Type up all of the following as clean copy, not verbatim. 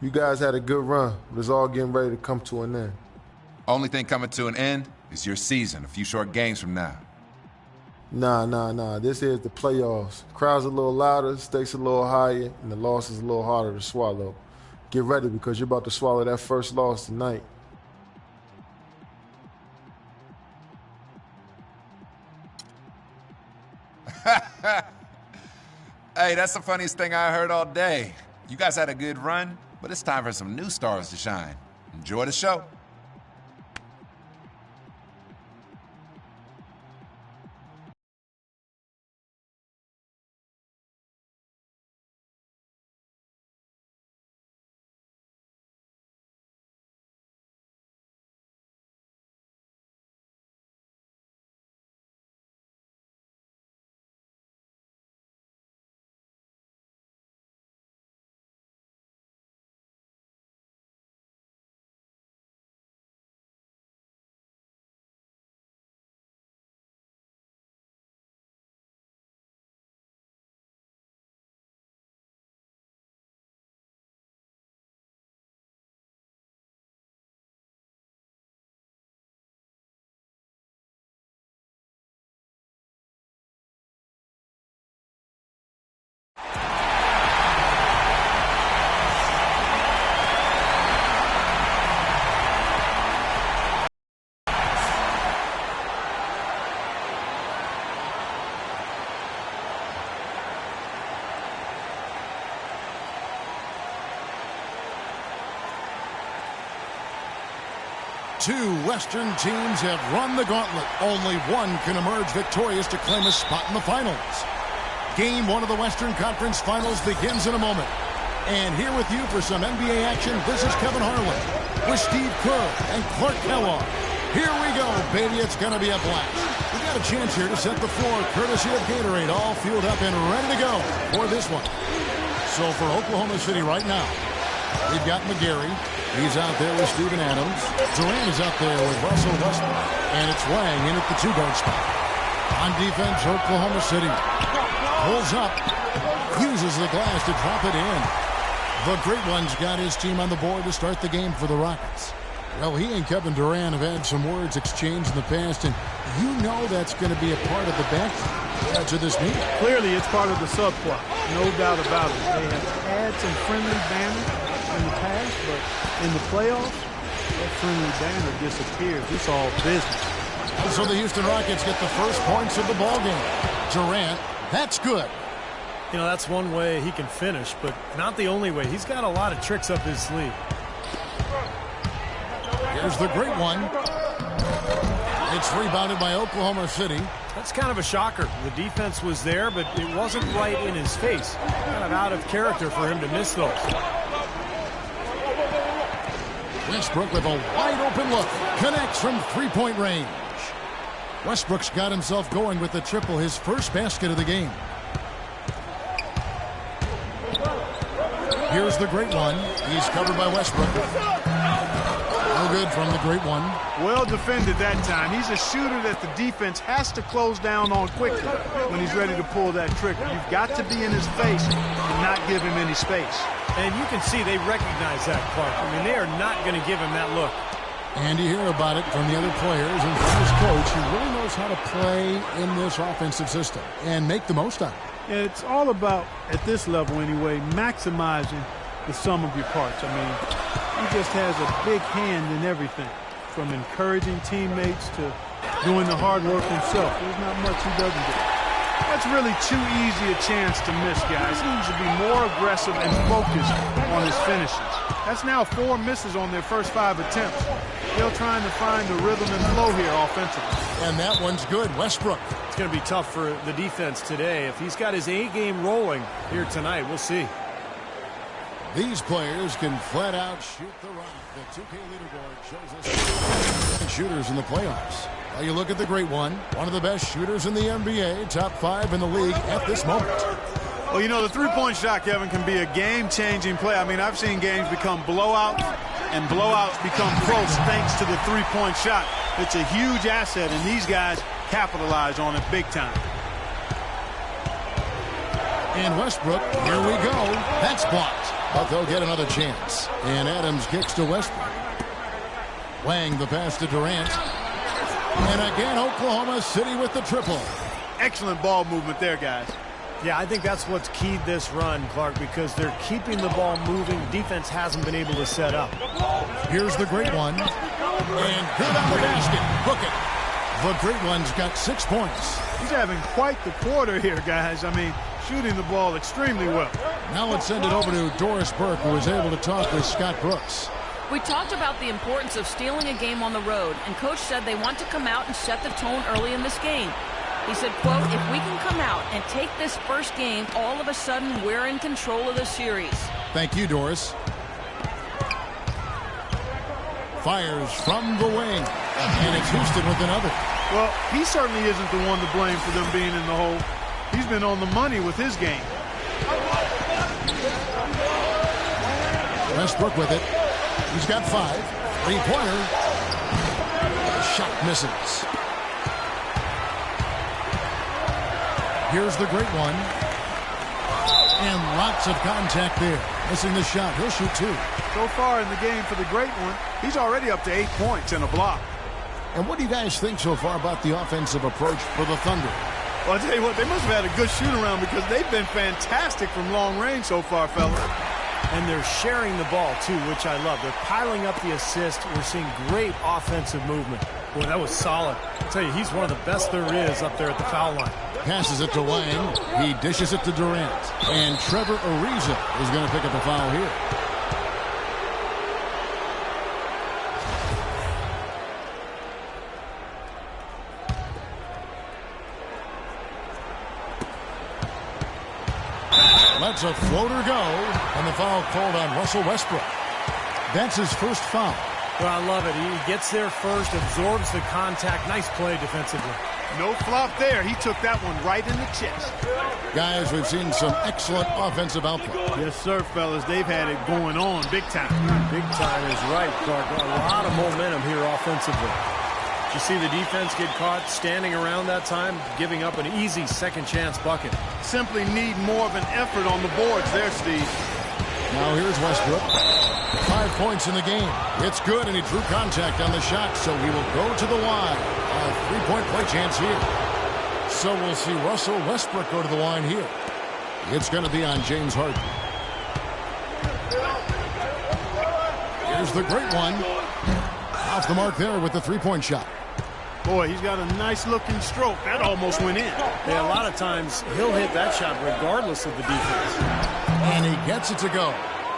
You guys had a good run, but it's all getting ready to come to an end. Only thing coming to an end is your season, a few short games from now. Nah. This is the playoffs. Crowd's a little louder, stakes a little higher, and the loss is a little harder to swallow. Get ready because you're about to swallow that first loss tonight. Hey, that's the funniest thing I heard all day. You guys had a good run, but it's time for some new stars to shine. Enjoy the show. Two Western teams have run the gauntlet. Only one can emerge victorious to claim a spot in the finals. Game one of the Western Conference Finals begins in a moment. And here with you for some NBA action, this is Kevin Harlan with Steve Kerr and Clark Kellogg. Here we go, baby. It's going to be a blast. We got a chance here to set the floor, courtesy of Gatorade, all fueled up and ready to go for this one. So for Oklahoma City right now, we've got McGarry. He's out there with Steven Adams. Durant is out there with Russell Westbrook. And it's Wang in at the two-guard spot. On defense, Oklahoma City pulls up, uses the glass to drop it in. The Great One's got his team on the board to start the game for the Rockets. Well, he and Kevin Durant have had some words exchanged in the past, and you know that's going to be a part of the bench to this meeting. Clearly, it's part of the subplot, no doubt about it. They have had some friendly banter in the past, but in the playoffs, that friendly banner disappears. It's all business. So the Houston Rockets get the first points of the ballgame. Durant, that's good. You know, that's one way he can finish, but not the only way. He's got a lot of tricks up his sleeve. Here's the Great One. It's rebounded by Oklahoma City. That's kind of a shocker. The defense was there, but it wasn't right in his face. Kind of out of character for him to miss those. Westbrook with a wide-open look. Connects from three-point range. Westbrook's got himself going with the triple, his first basket of the game. Here's the Great One. He's covered by Westbrook. No good from the Great One. Well defended that time. He's a shooter that the defense has to close down on quickly when he's ready to pull that trigger. You've got to be in his face and not give him any space. And you can see they recognize that, Clark. I mean, they are not going to give him that look. And you hear about it from the other players and from his coach, who really knows how to play in this offensive system and make the most of it. It's all about, at this level anyway, maximizing the sum of your parts. I mean, he just has a big hand in everything, from encouraging teammates to doing the hard work himself. There's not much he doesn't do. That's really too easy a chance to miss, guys. He needs to be more aggressive and focused on his finishes. That's now 4 misses on their first 5 attempts. They're trying to find the rhythm and flow here offensively. And that one's good. Westbrook. It's going to be tough for the defense today. If he's got his A game rolling here tonight, we'll see. These players can flat out shoot the rock. The 2K leaderboard shows us shooters in the playoffs. Now you look at the Great One of the best shooters in the NBA, top 5 in the league at this moment. Well, you know, the three-point shot, Kevin, can be a game-changing play. I mean, I've seen games become blowouts, and blowouts become close thanks to the three-point shot. It's a huge asset, and these guys capitalize on it big time. And Westbrook, here we go. That's blocked. But they'll get another chance. And Adams kicks to Westbrook. Wang the pass to Durant. And again, Oklahoma City with the triple. Excellent ball movement there, guys. Yeah, I think that's what's keyed this run, Clark, because they're keeping the ball moving. Defense hasn't been able to set up. Here's the great one. And good on the basket. Book it. The great one's got 6 points. He's having quite the quarter here, guys. I mean, shooting the ball extremely well. Now let's send it over to Doris Burke, who was able to talk with Scott Brooks. We talked about the importance of stealing a game on the road, and Coach said they want to come out and set the tone early in this game. He said, quote, if we can come out and take this first game, all of a sudden we're in control of the series. Thank you, Doris. Fires from the wing. And it's Houston with another. Well, he certainly isn't the one to blame for them being in the hole. He's been on the money with his game. Westbrook with it. He's got 5. 3-pointer. Shot misses. Here's the great one. And lots of contact there. Missing the shot. He'll shoot 2. So far in the game for the great one, he's already up to 8 points and a block. And what do you guys think so far about the offensive approach for the Thunder? Well, I'll tell you what, they must have had a good shoot-around because they've been fantastic from long range so far, fellas. And they're sharing the ball, too, which I love. They're piling up the assist. We're seeing great offensive movement. Boy, that was solid. I'll tell you, he's one of the best there is up there at the foul line. Passes it to Wang. He dishes it to Durant. And Trevor Ariza is going to pick up a foul here. Lets a floater go, and the foul called on Russell Westbrook. That's his first foul. Well, I love it. He gets there first, absorbs the contact. Nice play defensively. No flop there. He took that one right in the chest. Guys, we've seen some excellent offensive output. Yes, sir, fellas. They've had it going on big time. Big time is right, Clark. A lot of momentum here offensively. You see the defense get caught standing around that time, giving up an easy second chance bucket. Simply need more of an effort on the boards there, Steve. Now here's Westbrook. 5 points in the game. It's good, and he drew contact on the shot, so he will go to the line. A 3-point play chance here. So we'll see Russell Westbrook go to the line here. It's going to be on James Harden. Here's the great one. Off the mark there with the 3-point shot. Boy, he's got a nice-looking stroke. That almost went in. Yeah, a lot of times he'll hit that shot regardless of the defense. And he gets it to go.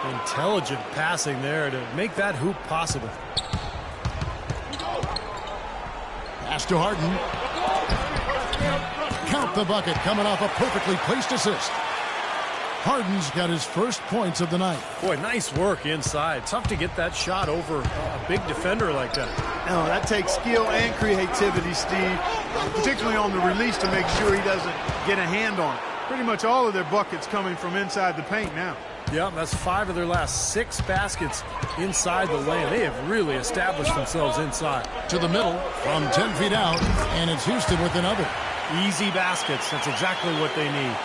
Intelligent passing there to make that hoop possible. Pass to Harden. Count the bucket coming off a perfectly placed assist. Harden's got his first points of the night. Boy, nice work inside. Tough to get that shot over a big defender like that. No, that takes skill and creativity, Steve, particularly on the release to make sure he doesn't get a hand on it. Pretty much all of their buckets coming from inside the paint now. Yeah, that's 5 of their last 6 baskets inside the lane. They have really established themselves inside. To the middle from 10 feet out, and it's Houston with another. Easy baskets. That's exactly what they need.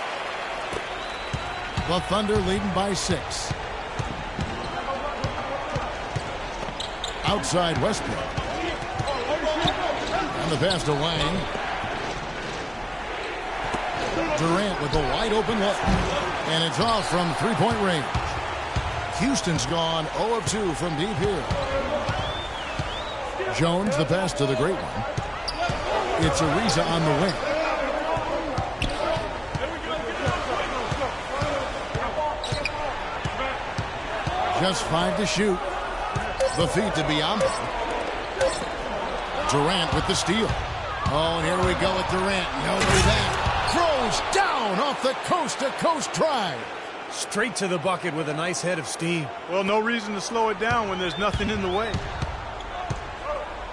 The Thunder leading by 6. Outside Westbrook. And the pass to Wang. Durant with the wide open look. And it's off from 3-point range. Houston's gone 0 of 2 from deep here. Jones the pass to the great one. It's Ariza on the wing. Just 5 to shoot. The feed to Biyombo. Durant with the steal. Oh, and here we go with Durant. No way back. Throws down off the coast-to-coast drive. Straight to the bucket with a nice head of steam. Well, no reason to slow it down when there's nothing in the way.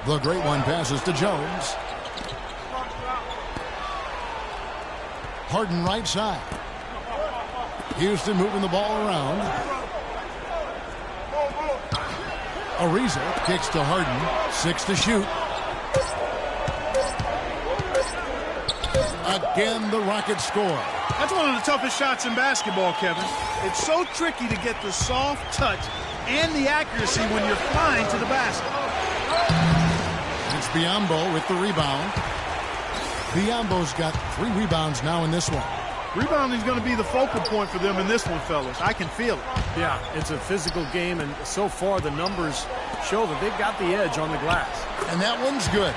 The great one passes to Jones. Harden right side. Houston moving the ball around. Ariza kicks to Harden. 6 to shoot. Again, the Rockets score. That's one of the toughest shots in basketball, Kevin. It's so tricky to get the soft touch and the accuracy when you're flying to the basket. It's Biyombo with the rebound. Biyombo's got 3 rebounds now in this one. Rebounding is going to be the focal point for them in this one, fellas. I can feel it. Yeah, it's a physical game, and so far the numbers show that they've got the edge on the glass. And that one's good.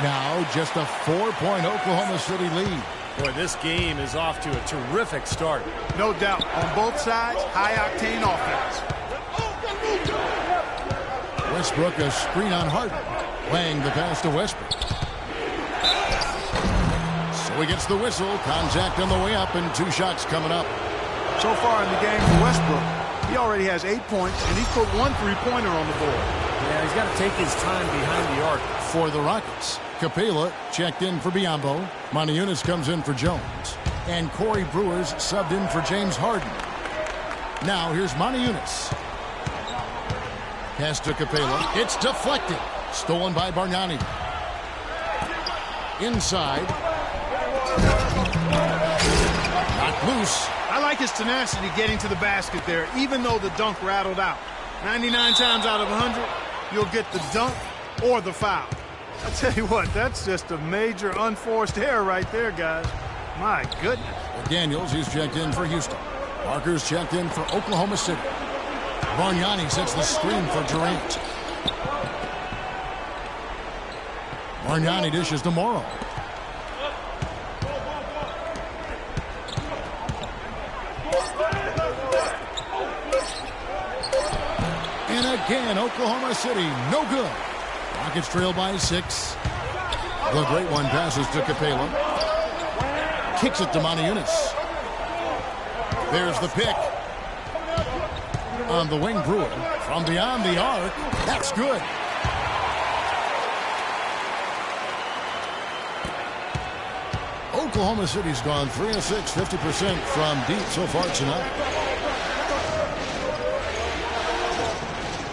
Now just a 4-point Oklahoma City lead. Boy, this game is off to a terrific start. No doubt. On both sides, high-octane offense. Westbrook, a screen on Harden. Playing the pass to Westbrook. So he gets the whistle. Contact on the way up, and 2 shots coming up. So far in the game for Westbrook, he already has 8 points, and he's put 1 3-pointer on the board. Yeah, he's got to take his time behind the arc. For the Rockets, Capela checked in for Biyombo. Montejunas comes in for Jones. And Corey Brewer's subbed in for James Harden. Now here's Montejunas. Pass to Capela. It's deflected. Stolen by Bargnani. Inside. Not loose. I like his tenacity getting to the basket there, even though the dunk rattled out. 99 times out of 100, you'll get the dunk or the foul. I tell you what, that's just a major unforced error right there, guys. My goodness. Daniels, he's checked in for Houston. Parker's checked in for Oklahoma City. Bargnani sets the screen for Durant. Bargnani dishes to Morrow. And again, Oklahoma City, no good. Rockets trail by 6. The great one passes to Capela. Kicks it to Montejunas. There's the pick. On the wing, Brewer. From beyond the arc. That's good. Oklahoma City's gone 3 of 6, 50% from deep so far tonight.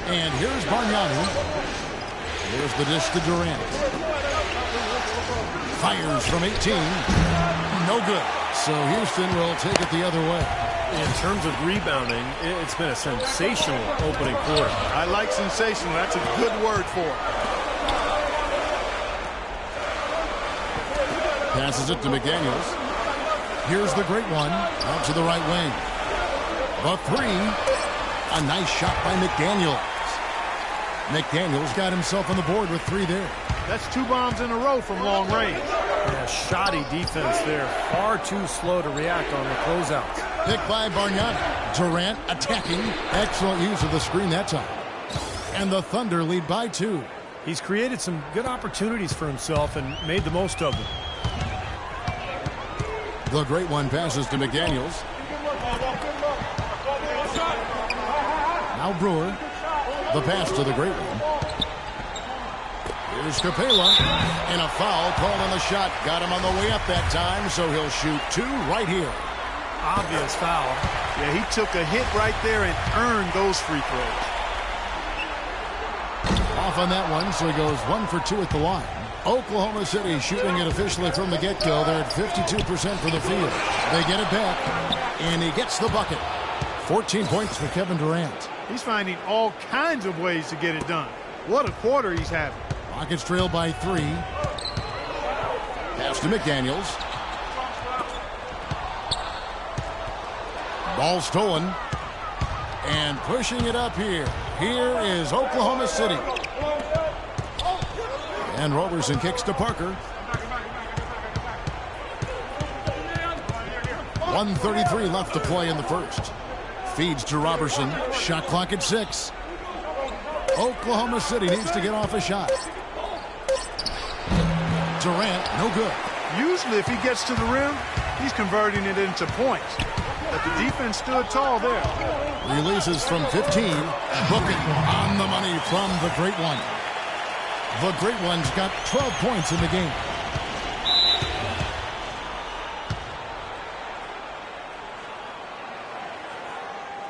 And here's Bargnani. Here's the dish to Durant. Fires from 18. No good. So Houston will take it the other way. In terms of rebounding, it's been a sensational opening quarter. I like sensational. That's a good word for it. Passes it to McDaniels. Here's the great one. Out to the right wing. The 3. A nice shot by McDaniels. McDaniels got himself on the board with 3 there. That's 2 bombs in a row from long range. Yeah, shoddy defense there. Far too slow to react on the closeouts. Pick by Bargnani. Durant attacking. Excellent use of the screen that time. And the Thunder lead by 2. He's created some good opportunities for himself and made the most of them. The great one passes to McDaniels. Now Brewer. The pass to the great one. Here's Capela. And a foul called on the shot. Got him on the way up that time, so he'll shoot 2 right here. Obvious foul. Yeah, he took a hit right there and earned those free throws. Off on that one, so he goes 1 for 2 at the line. Oklahoma City shooting it officially from the get-go. They're at 52% for the field. They get it back, and he gets the bucket. 14 points for Kevin Durant. He's finding all kinds of ways to get it done. What a quarter he's having. Rockets trail by 3. Pass to McDaniels. Ball stolen. And pushing it up here. Here is Oklahoma City. And Roberson kicks to Parker. 1:33 left to play in the first. Feeds to Roberson. Shot clock at 6. Oklahoma City needs to get off a shot. Durant, no good. Usually if he gets to the rim, he's converting it into points. But the defense stood tall there. Releases from 15. Booking on the money from the great one. The great one's got 12 points in the game.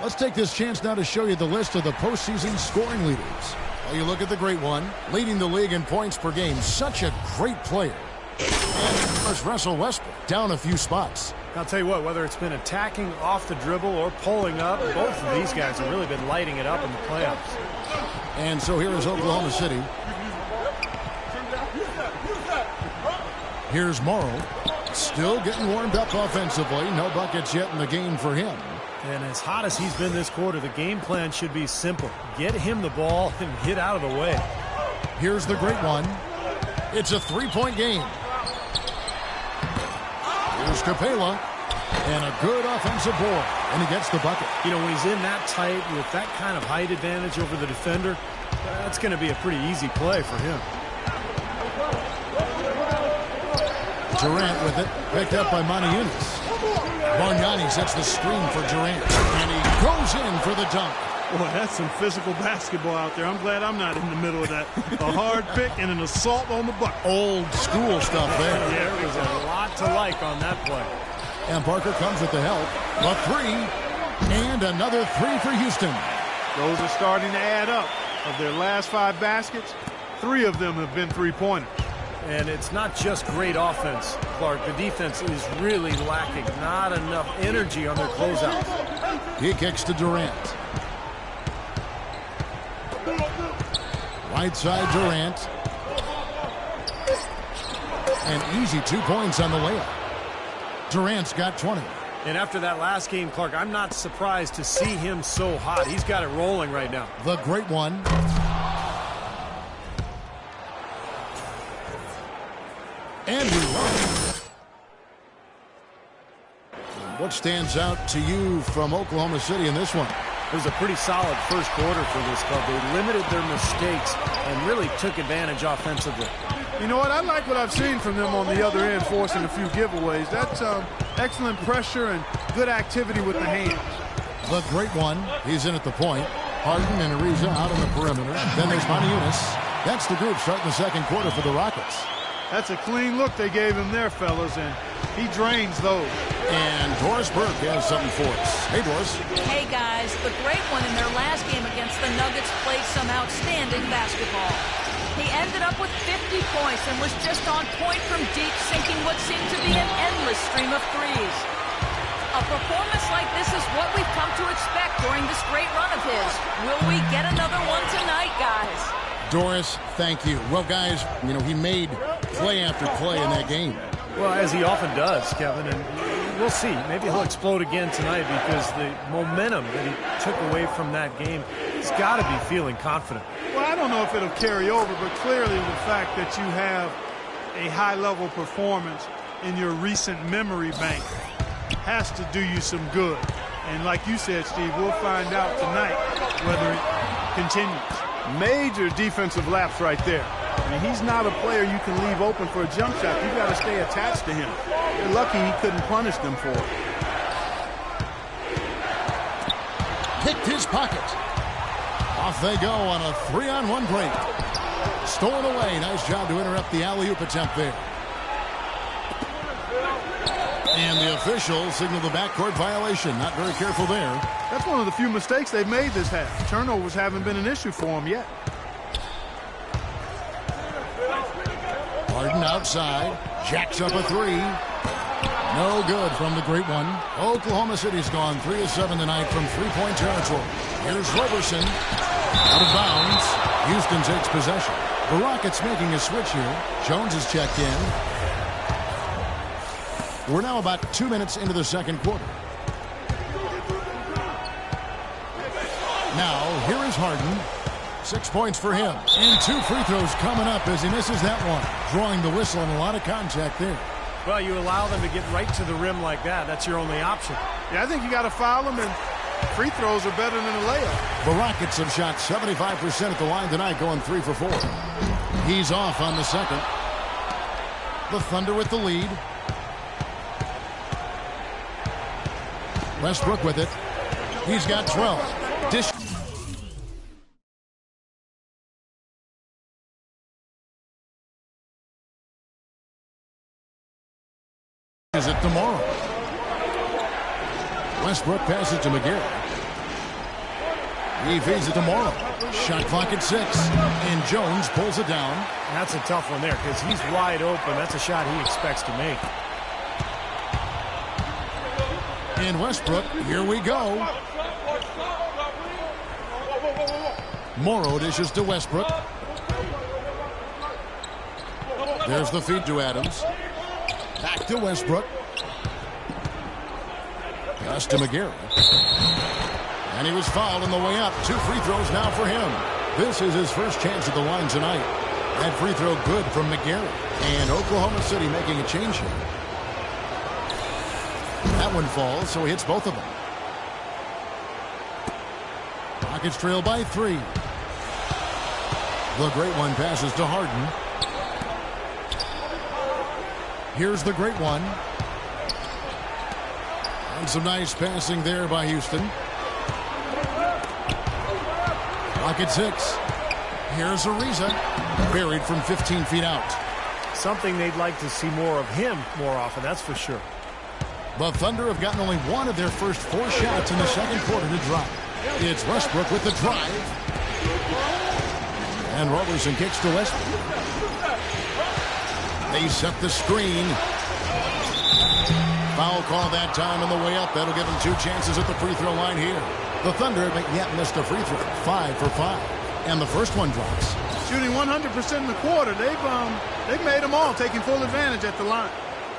Let's take this chance now to show you the list of the postseason scoring leaders. Well, you look at the great one, leading the league in points per game. Such a great player. And Russell Westbrook down a few spots. I'll tell you what, whether it's been attacking off the dribble or pulling up, both of these guys have really been lighting it up in the playoffs. And so here is Oklahoma City. Here's Morrow. Still getting warmed up offensively. No buckets yet in the game for him. And as hot as he's been this quarter, the game plan should be simple. Get him the ball and get out of the way. Here's the great one. It's a three-point game. Here's Capela. And a good offensive board. And he gets the bucket. You know, when he's in that tight with that kind of height advantage over the defender, that's going to be a pretty easy play for him. Durant with it. Picked up by Yunus. Bargnani sets the screen for Durant. And he goes in for the dunk. Boy, that's some physical basketball out there. I'm glad I'm not in the middle of that. A hard pick and an assault on the bucket. Old school stuff there. Yeah, there was a lot to like on that play. And Parker comes with the help. A three. And another three for Houston. Those are starting to add up. Of their last 5 baskets, 3 of them have been three-pointers. And it's not just great offense, Clark. The defense is really lacking. Not enough energy on their closeouts. He kicks to Durant. Right side Durant. An easy 2 points on the layup. Durant's got 20. And after that last game, Clark, I'm not surprised to see him so hot. He's got it rolling right now. The great one. And we won. What stands out to you from Oklahoma City in this one? It was a pretty solid first quarter for this club. They limited their mistakes and really took advantage offensively. You know what? I like what I've seen from them on the other end, forcing a few giveaways. That's excellent pressure and good activity with the hands. The great one. He's in at the point. Harden and Ariza out on the perimeter. Then there's Yunus. That's the group starting the second quarter for the Rockets. That's a clean look they gave him there, fellas, and he drains those. And Doris Burke has something for us. Hey, Doris. Hey, guys. The great one in their last game against the Nuggets played some outstanding basketball. He ended up with 50 points and was just on point from deep, sinking what seemed to be an endless stream of threes. A performance like this is what we've come to expect during this great run of his. Will we get another one tonight, guys? Doris, thank you. Well, guys, you know, he made play after play in that game. Well, as he often does, Kevin, and we'll see. Maybe he'll explode again tonight because the momentum that he took away from that game, he's got to be feeling confident. Well, I don't know if it'll carry over, but clearly the fact that you have a high-level performance in your recent memory bank has to do you some good. And like you said, Steve, we'll find out tonight whether it continues. Major defensive lapse right there. I mean, he's not a player you can leave open for a jump shot. You've got to stay attached to him. You're lucky he couldn't punish them for it. Picked his pocket. Off they go on a 3-on-1 break. Stolen away. Nice job to interrupt the alley-oop attempt there. And the official signaled the backcourt violation. Not very careful there. That's one of the few mistakes they've made this half. Turnovers haven't been an issue for them yet. Harden outside. Jacks up a three. No good from the great one. Oklahoma City's gone 3 of 7 tonight from three-point territory. Here's Roberson. Out of bounds. Houston takes possession. The Rockets making a switch here. Jones is checked in. We're now about 2 minutes into the second quarter. Now, here is Harden. 6 points for him. And 2 free throws coming up as he misses that one. Drawing the whistle and a lot of contact there. Well, you allow them to get right to the rim like that. That's your only option. Yeah, I think you got to foul them, and free throws are better than a layup. The Rockets have shot 75% at the line tonight, going 3 for 4. He's off on the second. The Thunder with the lead. Westbrook with it. He's got 12. Dish. Is it tomorrow? Westbrook passes to McGarry. He feeds it to Morrow. Shot clock at 6. And Jones pulls it down. That's a tough one there because he's wide open. That's a shot he expects to make. In Westbrook, here we go. Morrow dishes to Westbrook. There's the feed to Adams. Back to Westbrook. Pass to McGarry. And he was fouled on the way up. 2 free throws now for him. This is his first chance at the line tonight. That free throw good from McGarry. And Oklahoma City making a change here. That one falls, so he hits both of them. Rockets trail by 3. The great one passes to Harden. Here's the great one. And some nice passing there by Houston. Rocket 6. Here's Ariza. Buried from 15 feet out. Something they'd like to see more of him more often, that's for sure. The Thunder have gotten only one of their first 4 shots in the second quarter to drop. It's Westbrook with the drive. And Robertson kicks to Westbrook. They set the screen. Foul call that time on the way up. That'll give them 2 chances at the free throw line here. The Thunder have yet missed a free throw. 5 for 5. And the first one drops. Shooting 100% in the quarter. They've made them all, taking full advantage at the line.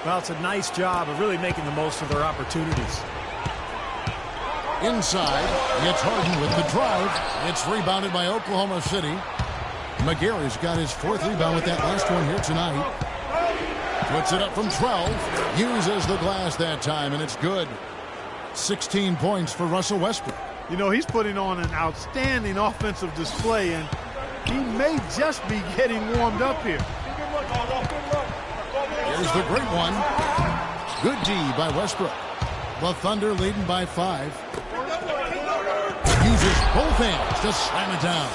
Well, it's a nice job of really making the most of their opportunities. Inside, it's Harden with the drive. It's rebounded by Oklahoma City. McGarry's got his 4th rebound with that last one here tonight. Puts it up from 12. Uses the glass that time, and it's good. 16 points for Russell Westbrook. You know, he's putting on an outstanding offensive display, and he may just be getting warmed up here. Here's the great one. Good D by Westbrook. The Thunder leading by 5. Uses both hands to slam it down.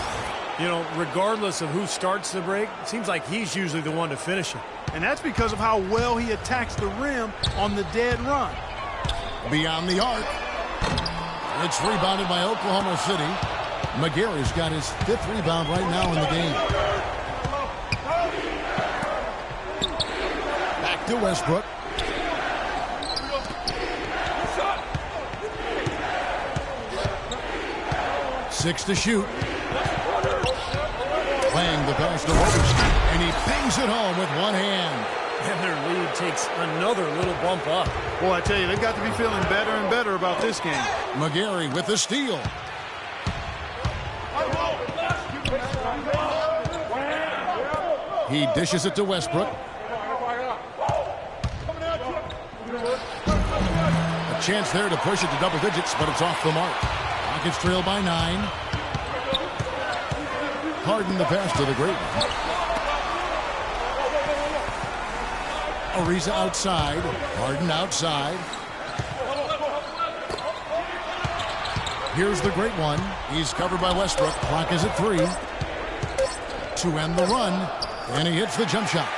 You know, regardless of who starts the break, it seems like he's usually the one to finish it. And that's because of how well he attacks the rim on the dead run. Beyond the arc. It's rebounded by Oklahoma City. McGarry's got his 5th rebound right now in the game. Back to Westbrook. Six to shoot. Playing the pass to Robertson, and he bangs it home with one hand. And their lead takes another little bump up. Boy, I tell you, they've got to be feeling better and better about this game. McGarry with the steal. He dishes it to Westbrook. A chance there to push it to double digits, but it's off the mark. Rockets trail by 9. Harden the pass to the great one. Ariza outside. Harden outside. Here's the great one. He's covered by Westbrook. Clock is at 3. To end the run. And he hits the jump shot.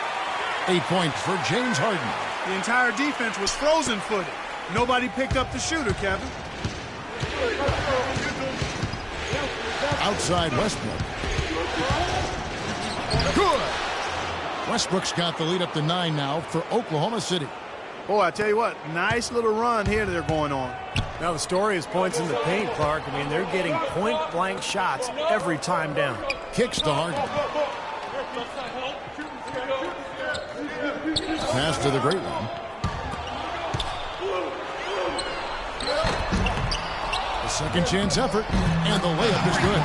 8 points for James Harden. The entire defense was frozen-footed. Nobody picked up the shooter, Kevin. Outside Westbrook. Good. Westbrook's got the lead up to 9 now for Oklahoma City. Boy, I tell you what, nice little run here they're going on. Now the story is points in the paint, Clark. I mean, they're getting point-blank shots every time down. Kicks to Harden. Pass to the great one. A second chance effort, and the layup is good.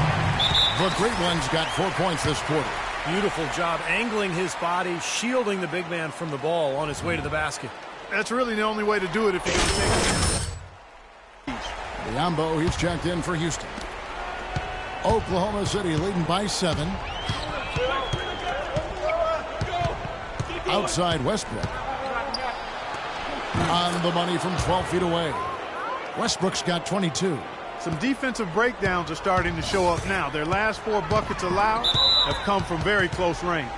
The great one's got 4 points this quarter. Beautiful job angling his body, shielding the big man from the ball on his way to the basket. That's really the only way to do it if you're going to take it. Biombo, he's checked in for Houston. Oklahoma City leading by 7. Outside Westbrook. On the money from 12 feet away. Westbrook's got 22. Some defensive breakdowns are starting to show up now. Their last 4 buckets allowed have come from very close range.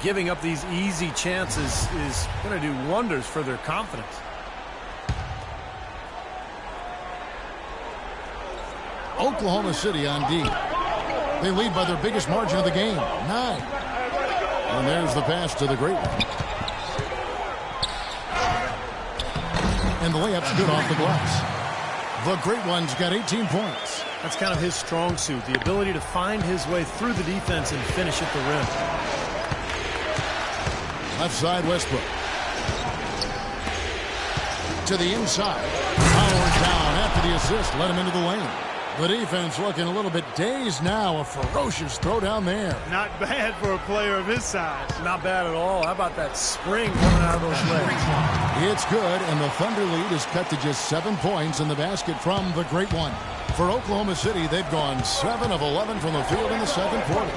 Giving up these easy chances is going to do wonders for their confidence. Oklahoma City on D. They lead by their biggest margin of the game, 9. And there's the pass to the Great One. And the layup's good off the glass. The Great One's got 18 points. That's kind of his strong suit, the ability to find his way through the defense and finish at the rim. Left side, Westbrook. To the inside. Powers down after the assist. Let him into the lane. The defense looking a little bit dazed now. A ferocious throw down there. Not bad for a player of his size. Not bad at all. How about that spring coming out of those legs? It's good, and the Thunder lead is cut to just 7 points in the basket from the Great One. For Oklahoma City, they've gone 7 of 11 from the field in the second quarter.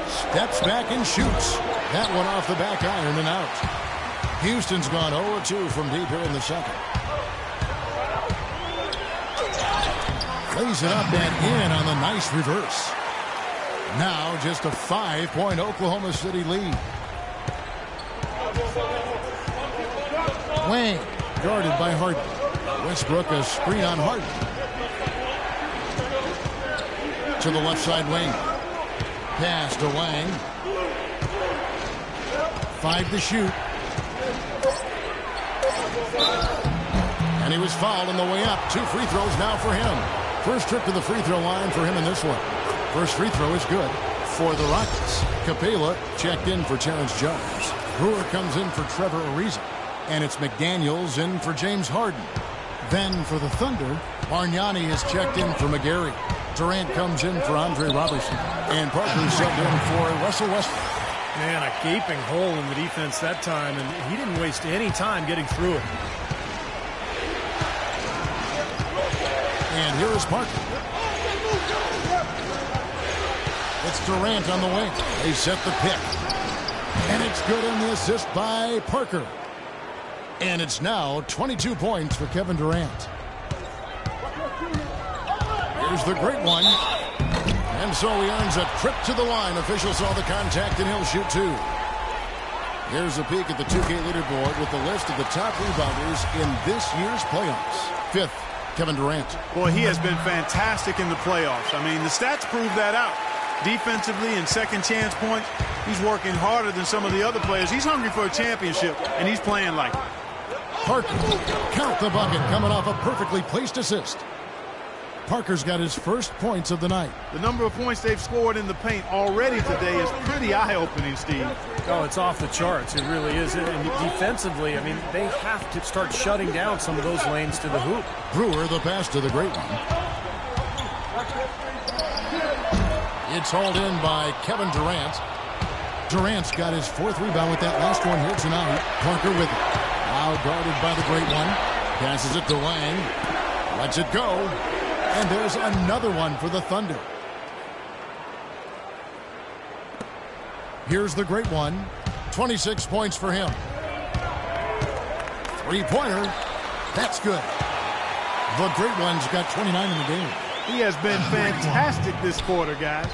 Steps back and shoots. That one off the back iron and out. Houston's gone 0-2 from deep here in the second. Lays it up and in on the nice reverse. Now just a 5-point Oklahoma City lead. Wang guarded by Harden. Westbrook a screen on Harden. To the left side wing. Pass to Wang. 5 to shoot. And he was fouled on the way up. 2 free throws now for him. First trip to the free throw line for him in this one. First free throw is good for the Rockets. Capela checked in for Terrence Jones. Brewer comes in for Trevor Ariza. And it's McDaniels in for James Harden. Then for the Thunder, Bargnani is checked in for McGarry. Durant comes in for Andre Robertson. And Parker subbed in for Russell Westbrook. Man, a gaping hole in the defense that time, and he didn't waste any time getting through it. And here is Parker. It's Durant on the wing. They set the pick. And it's good on the assist by Parker. And it's now 22 points for Kevin Durant. Here's the Great One. And so he earns a trip to the line. Officials saw the contact and he'll shoot 2. Here's a peek at the 2K leaderboard with the list of the top rebounders in this year's playoffs. 5th, Kevin Durant. Boy, he has been fantastic in the playoffs. I mean, the stats prove that out. Defensively and second chance points, he's working harder than some of the other players. He's hungry for a championship, and he's playing like it. Parker, count the bucket, coming off a perfectly placed assist. Parker's got his first points of the night. The number of points they've scored in the paint already today is pretty eye-opening, Steve. Oh, it's off the charts. It really is. And defensively, I mean, they have to start shutting down some of those lanes to the hoop. Brewer, the pass to the Great One. It's hauled in by Kevin Durant. Durant's got his 4th rebound with that last one here tonight. Parker with it. Now guarded by the Great One. Passes it to Wang. Lets it go. And there's another one for the Thunder. Here's the Great One. 26 points for him. 3-pointer. That's good. The Great One's got 29 in the game. He has been fantastic this quarter, guys.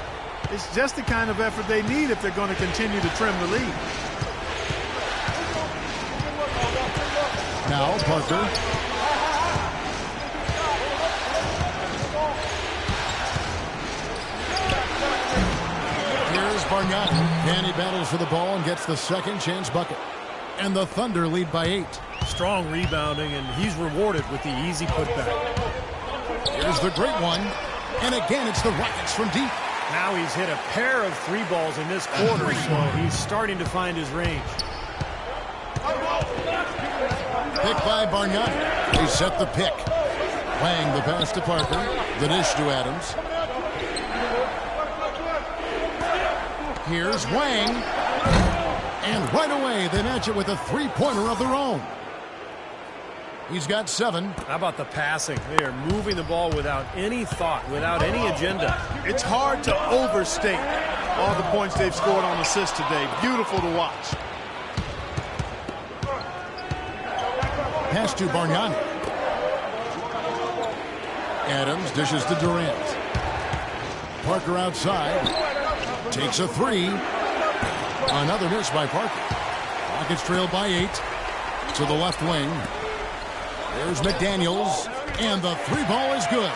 It's just the kind of effort they need if they're going to continue to trim the lead. Now Parker. Here's Bargnani. And he battles for the ball and gets the second chance bucket. And the Thunder lead by 8. Strong rebounding, and he's rewarded with the easy putback. Here's the Great One. And again, it's the Rockets from deep. Now he's hit a pair of 3 balls in this quarter, so he's starting to find his range. Pick by Bargnani. They set the pick. Wang the pass to Parker. The dish to Adams. Here's Wang. And right away, they match it with a 3-pointer of their own. He's got 7. How about the passing? They are moving the ball without any thought, without any agenda. It's hard to overstate all the points they've scored on assists today. Beautiful to watch. Pass to Bargnani. Adams dishes to Durant. Parker outside. Takes a 3. Another miss by Parker. Rockets trail by 8. To the left wing. There's McDaniels. And the 3 ball is good.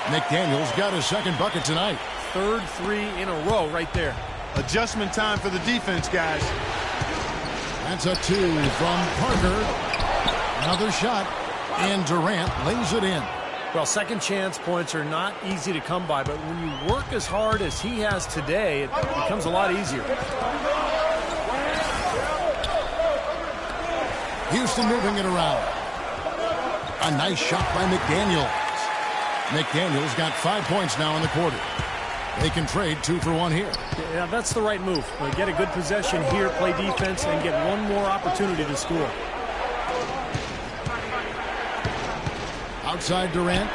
McDaniels got his second bucket tonight. Third three in a row right there. Adjustment time for the defense, guys. That's a 2 from Parker. Another shot, and Durant lays it in. Well, second chance points are not easy to come by, but when you work as hard as he has today, it becomes a lot easier. Houston moving it around. A nice shot by McDaniels. McDaniels got 5 points now in the quarter. They can trade 2 for 1 here. Yeah, that's the right move. Get a good possession here, play defense, and get one more opportunity to score. Outside Durant.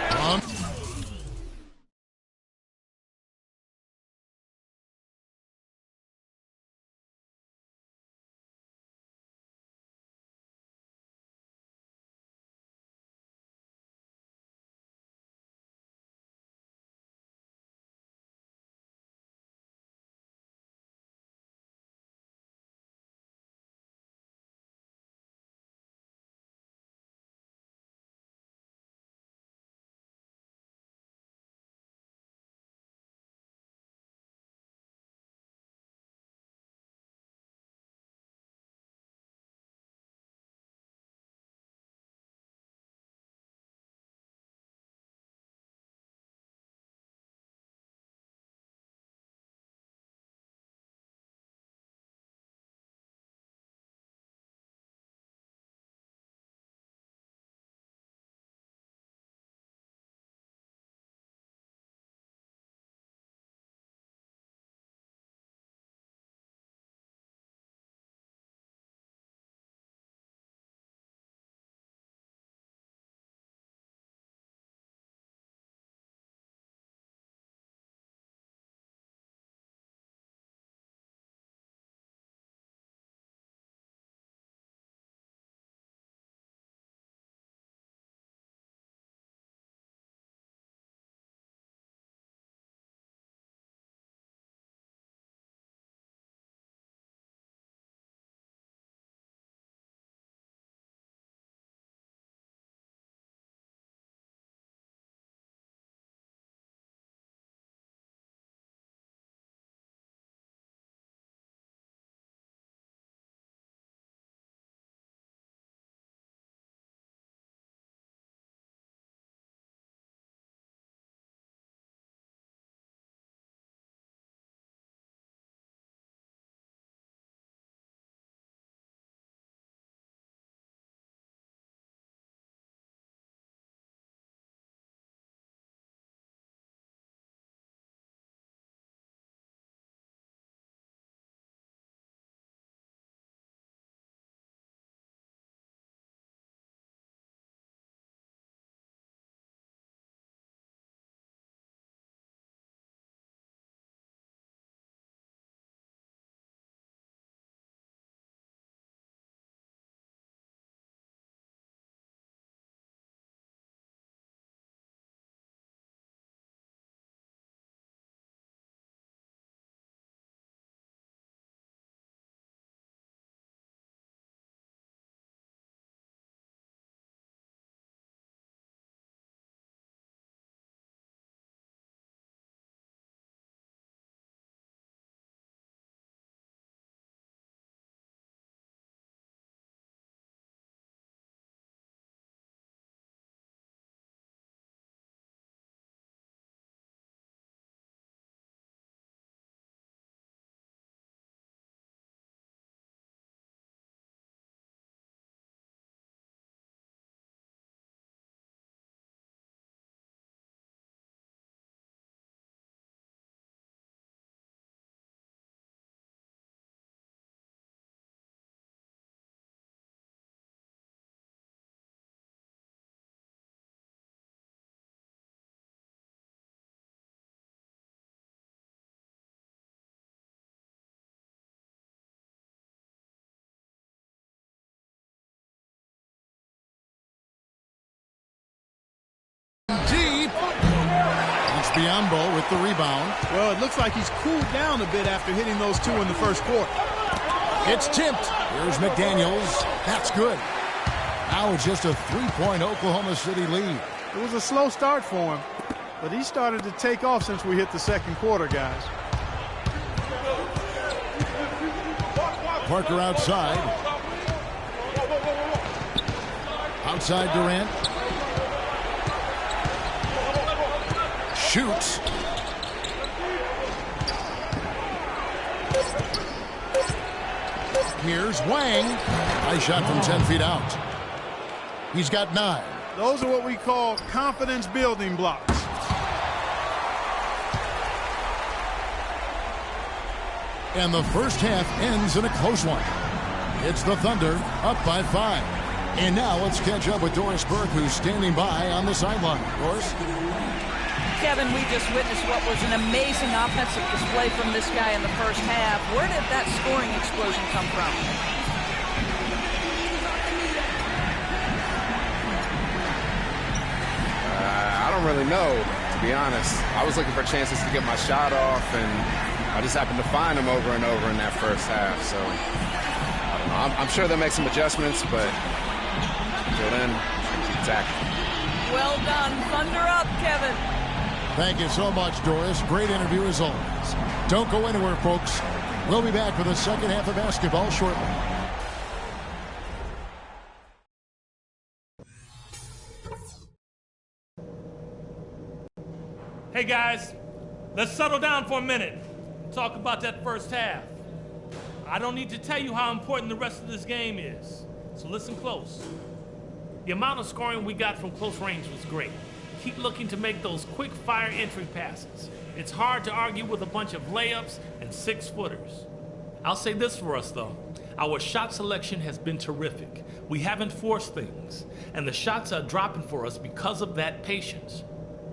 Deep. It's Biyombo with the rebound. Well, it looks like he's cooled down a bit after hitting those 2 in the first quarter. It's tipped. Here's McDaniels. That's good. Now it's just a 3-point Oklahoma City lead. It was a slow start for him. But he started to take off since we hit the second quarter, guys. Parker outside. Outside Durant. Shoots. Here's Wang. Nice shot from 10 feet out. He's got 9. Those are what we call confidence building blocks. And the first half ends in a close one. It's the Thunder up by 5. And now let's catch up with Doris Burke, who's standing by on the sideline. Doris? Kevin, we just witnessed what was an amazing offensive display from this guy in the first half. Where did that scoring explosion come from? I don't really know, to be honest. I was looking for chances to get my shot off, and I just happened to find them over and over in that first half. So, I don't know. I'm sure they'll make some adjustments, but until then, keep tackling. Well done. Thunder up, Kevin. Thank you so much, Doris. Great interview as always. Don't go anywhere, folks. We'll be back for the second half of basketball shortly. Hey, guys, let's settle down for a minute and talk about that first half. I don't need to tell you how important the rest of this game is, so listen close. The amount of scoring we got from close range was great. Keep looking to make those quick-fire entry passes. It's hard to argue with a bunch of layups and 6-footers. I'll say this for us, though. Our shot selection has been terrific. We haven't forced things, and the shots are dropping for us because of that patience.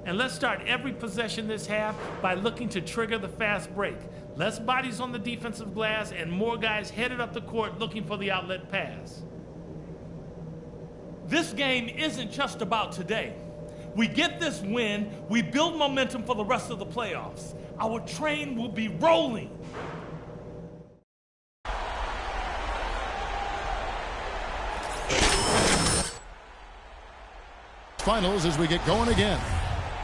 And let's start every possession this half by looking to trigger the fast break. Less bodies on the defensive glass and more guys headed up the court looking for the outlet pass. This game isn't just about today. We get this win, we build momentum for the rest of the playoffs. Our train will be rolling. Finals as we get going again.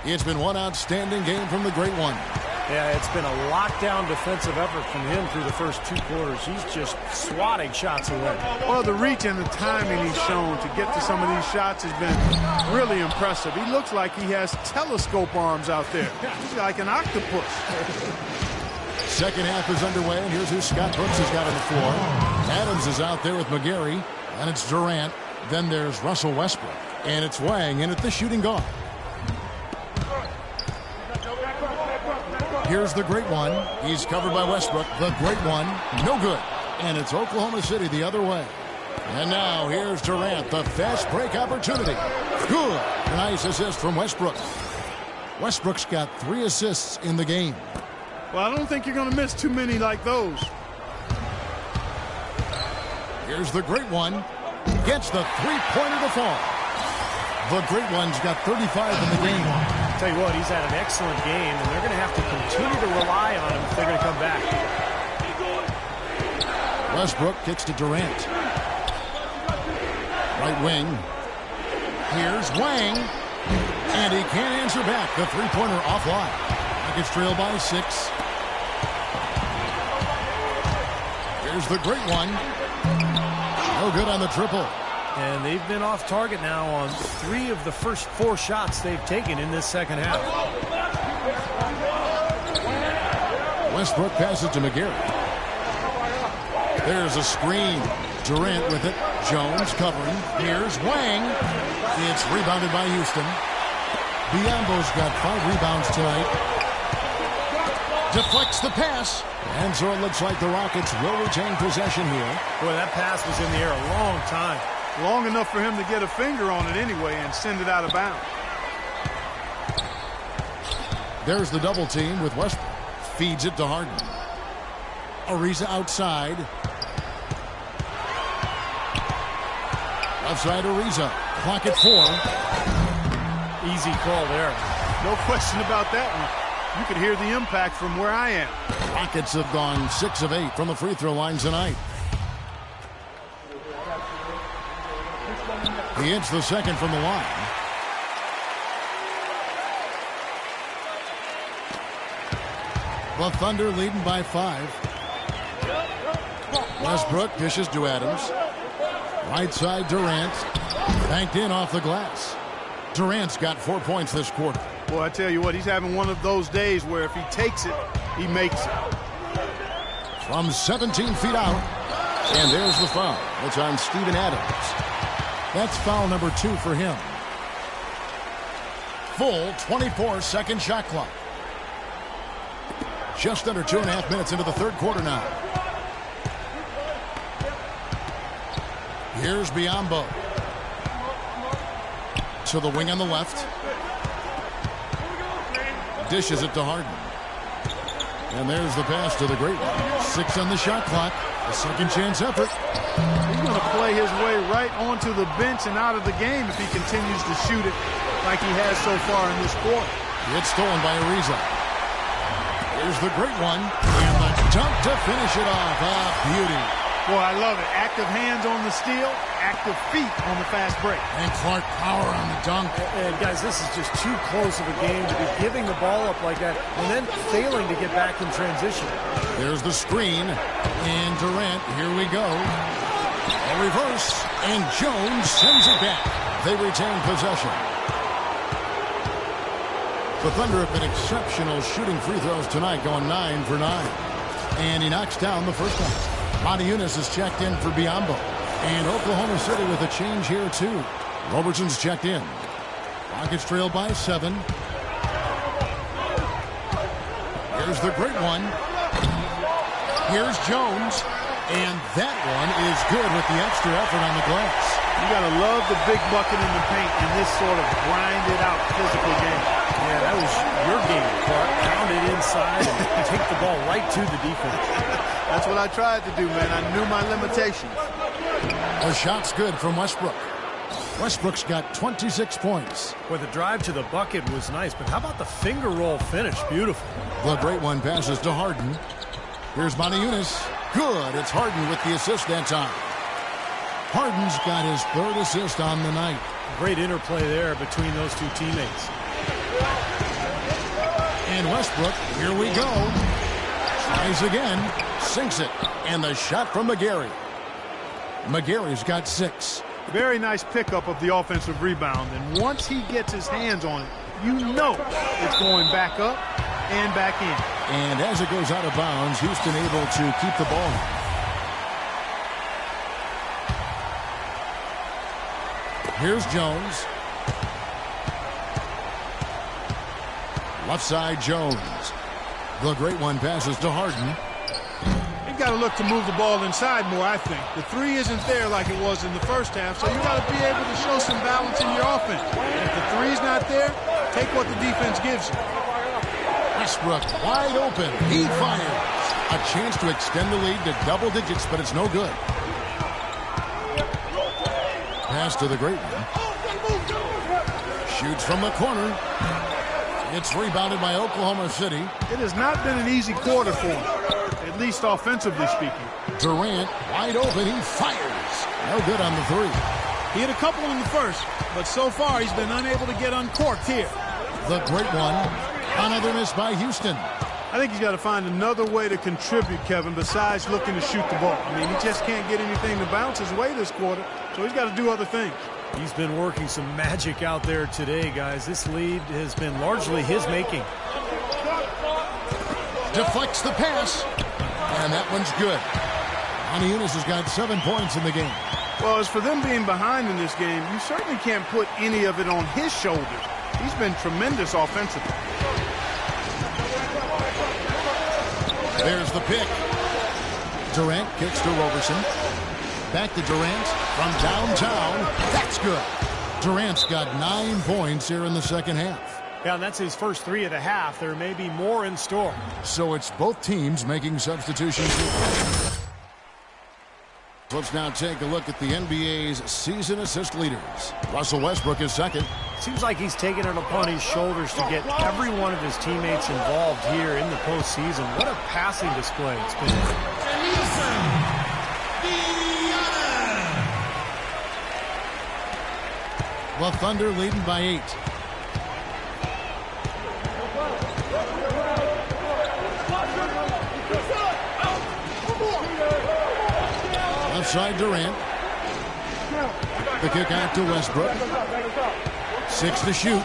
It's been one outstanding game from the Great One. Yeah, it's been a lockdown defensive effort from him through the first 2 quarters. He's just swatting shots away. Well, the reach and the timing he's shown to get to some of these shots has been really impressive. He looks like he has telescope arms out there. He's like an octopus. Second half is underway, and here's who Scott Brooks has got on the floor. Adams is out there with McGarry, and it's Durant. Then there's Russell Westbrook, and it's Wang in at the shooting guard. Here's the Great One. He's covered by Westbrook. The Great One, no good. And it's Oklahoma City the other way. And now here's Durant, the fast break opportunity. Good. Nice assist from Westbrook. Westbrook's got 3 assists in the game. Well, I don't think you're going to miss too many like those. Here's the Great One. Gets the three-pointer to fall. The Great One's got 35 in the game. Tell you what, he's had an excellent game, and they're going to have to continue to rely on him if they're going to come back. Westbrook kicks to Durant. Right wing. Here's Wang. And he can't answer back. The three-pointer offline. Nuggets trail by 6. Here's the Great One. No good on the triple. And they've been off target now on 3 of the first 4 shots they've taken in this second half. Westbrook passes to McGarry. There's a screen. Durant with it. Jones covering. Here's Wang. It's rebounded by Houston. Biombo's got 5 rebounds tonight. Deflects the pass. And so it looks like the Rockets will retain possession here. Boy, that pass was in the air a long time. Long enough for him to get a finger on it anyway and send it out of bounds. There's the double team with Westbrook. Feeds it to Harden. Ariza outside. Left side Ariza. Clock at 4. Easy call there. No question about that one. You could hear the impact from where I am. Rockets have gone 6 of 8 from the free throw line tonight. He hits the second from the line. The Thunder leading by 5. Westbrook dishes to Adams. Right side Durant. Banked in off the glass. Durant's got 4 points this quarter. Boy, I tell you what, he's having one of those days where if he takes it, he makes it. From 17 feet out. And there's the foul. It's on Steven Adams. That's foul number 2 for him. Full 24-second shot clock. Just under 2.5 minutes into the third quarter now. Here's Biyombo. To the wing on the left. Dishes it to Harden. And there's the pass to the great one. 6 on the shot clock. A second chance effort. He's going to play his way right onto the bench and out of the game if he continues to shoot it like he has so far in this quarter. It's stolen by Ariza. Here's the great one. And the dunk to finish it off. Beauty. Boy, I love it. Active hands on the steal, active feet on the fast break. And Clark power on the dunk. And guys, this is just too close of a game to be giving the ball up like that and then failing to get back in transition. There's the screen. And Durant, here we go. A reverse. And Jones sends it back. They retain possession. The Thunder have been exceptional shooting free throws tonight, going 9 for 9. And he knocks down the first one. Matajunas is checked in for Biyombo. And Oklahoma City with a change here, too. Robertson's checked in. Rockets trail by 7. Here's the great one. Here's Jones. And that one is good with the extra effort on the glass. You got to love the big bucket in the paint in this sort of grinded-out physical game. Yeah, that was your game, Clark. Pound it inside and take the ball right to the defense. That's what I tried to do, man. I knew my limitations. A shot's good from Westbrook. Westbrook's got 26 points. Well, the drive to the bucket was nice, but how about the finger roll finish? Beautiful. The great one passes to Harden. Here's Matajunas. Good. It's Harden with the assist that time. Harden's got his 3rd assist on the night. Great interplay there between those two teammates. And Westbrook, here we go. Tries again. Sinks it. And the shot from McGarry. McGarry's got 6. Very nice pickup of the offensive rebound. And once he gets his hands on it, you know it's going back up and back in. And as it goes out of bounds, Houston able to keep the ball. Here's Jones. Left side, Jones. The great one passes to Harden. You've got to look to move the ball inside more, I think. The 3 isn't there like it was in the first half, so you got to be able to show some balance in your offense. If the 3's not there, take what the defense gives you. Westbrook wide open. He fires. A chance to extend the lead to double digits, but it's no good. Pass to the great one. Shoots from the corner. It's rebounded by Oklahoma City. It has not been an easy quarter for him, at least offensively speaking. Durant wide open. He fires. No good on the 3. He hit a couple in the first, but so far he's been unable to get uncorked here. The great one. Another miss by Houston. I think he's got to find another way to contribute, Kevin, besides looking to shoot the ball. I mean, he just can't get anything to bounce his way this quarter, so he's got to do other things. He's been working some magic out there today, guys. This lead has been largely his making. Deflects the pass. And that one's good. Matajunas has got 7 points in the game. Well, as for them being behind in this game, you certainly can't put any of it on his shoulders. He's been tremendous offensively. There's the pick. Durant kicks to Roberson. Back to Durant from downtown. That's good. Durant's got 9 points here in the second half. Yeah, and that's his first 3 of the half. There may be more in store. So it's both teams making substitutions. Let's now take a look at the NBA's season assist leaders. Russell Westbrook is second. Seems like he's taken it upon his shoulders to get every one of his teammates involved here in the postseason. What a passing display it's been. The Thunder leading by 8. side, Durant. The kick out to Westbrook. 6 to shoot.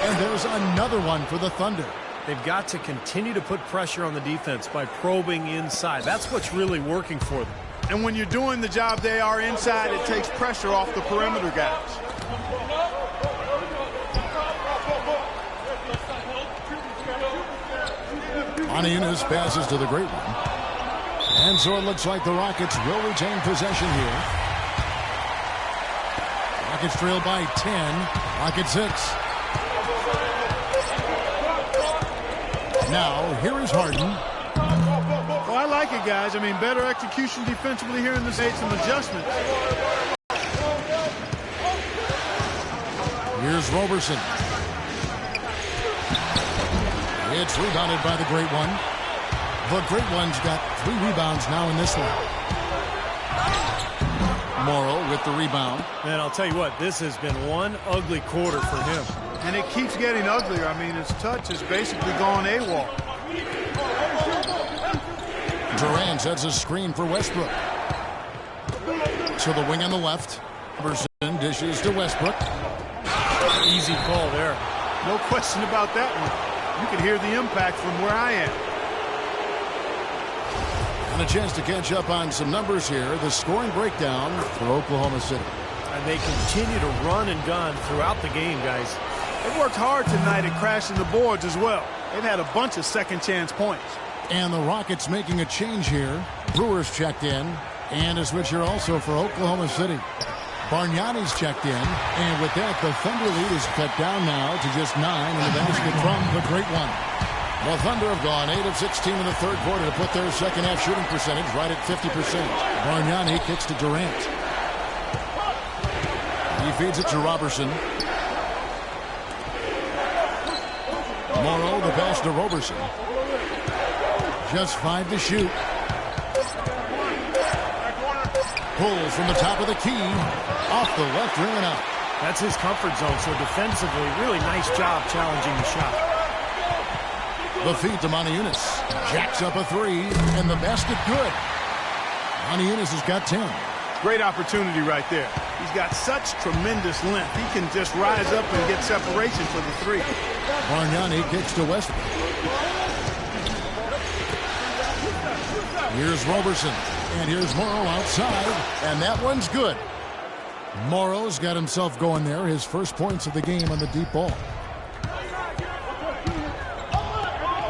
And there's another one for the Thunder. They've got to continue to put pressure on the defense by probing inside. That's what's really working for them. And when you're doing the job they are inside, it takes pressure off the perimeter guys. Yunus passes to the great one. And so it looks like the Rockets will retain possession here. Rockets trail by 10. Rockets 6. Now, here is Harden. Well, I like it, guys. I mean, better execution defensively here in this. Made some adjustments. Here's Roberson. It's rebounded by the great one. The great one's got 3 rebounds now in this one. Morrow with the rebound. And I'll tell you what, this has been one ugly quarter for him. And it keeps getting uglier. I mean, his touch is basically gone AWOL. Durant sets a screen for Westbrook. To the wing on the left. Roberson dishes to Westbrook. Easy call there. No question about that one. You can hear the impact from where I am. And a chance to catch up on some numbers here. The scoring breakdown for Oklahoma City. And they continue to run and gun throughout the game, guys. They worked hard tonight at crashing the boards as well. They've had a bunch of second chance points. And the Rockets making a change here. Brewer's checked in. And a switch here also for Oklahoma City. Bargnani's checked in. And with that, the Thunder lead is cut down now to just 9 in the basket from the great one. The Thunder have gone 8 of 16 in the third quarter to put their second half shooting percentage right at 50%. Bargnani kicks to Durant. He feeds it to Roberson. Morrow, the pass to Roberson. Just 5 to shoot. Pulls from the top of the key. Off the left rim and out. That's his comfort zone, so defensively, really nice job challenging the shot. The feed to Yunus. Jacks up a 3, and the basket good. Yunus has got 10. Great opportunity right there. He's got such tremendous length. He can just rise up and get separation for the 3. Bargnani kicks to Westbrook. Here's Roberson. And here's Morrow outside. And that one's good. Morrow's got himself going there. His first points of the game on the deep ball.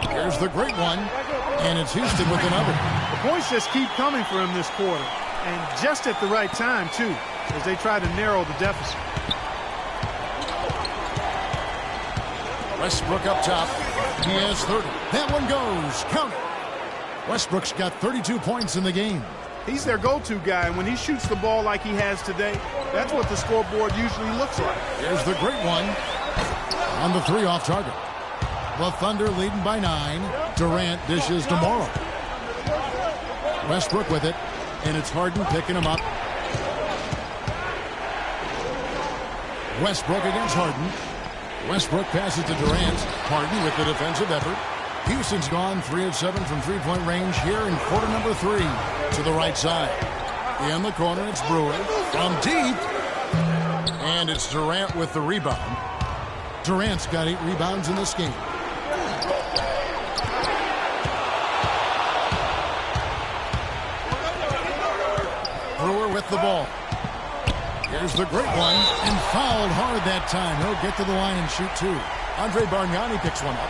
Here's the great one. And it's Houston with another. The points just keep coming for him this quarter. And just at the right time, too, as they try to narrow the deficit. Westbrook up top. He has 30. That one goes. Count it. Westbrook's got 32 points in the game. He's their go-to guy, and when he shoots the ball like he has today, that's what the scoreboard usually looks like. Here's the great one. On the 3 off target. The Thunder leading by 9. Durant dishes to Morrow. Westbrook with it, and it's Harden picking him up. Westbrook against Harden. Westbrook passes to Durant. Harden with the defensive effort. Houston's gone 3 of 7 from three-point range here in quarter number 3. To the right side. In the corner, it's Brewer. From deep. And it's Durant with the rebound. Durant's got 8 rebounds in this game. Brewer with the ball. Here's the great one. And fouled hard that time. He'll get to the line and shoot 2. Andre Bargnani picks one up.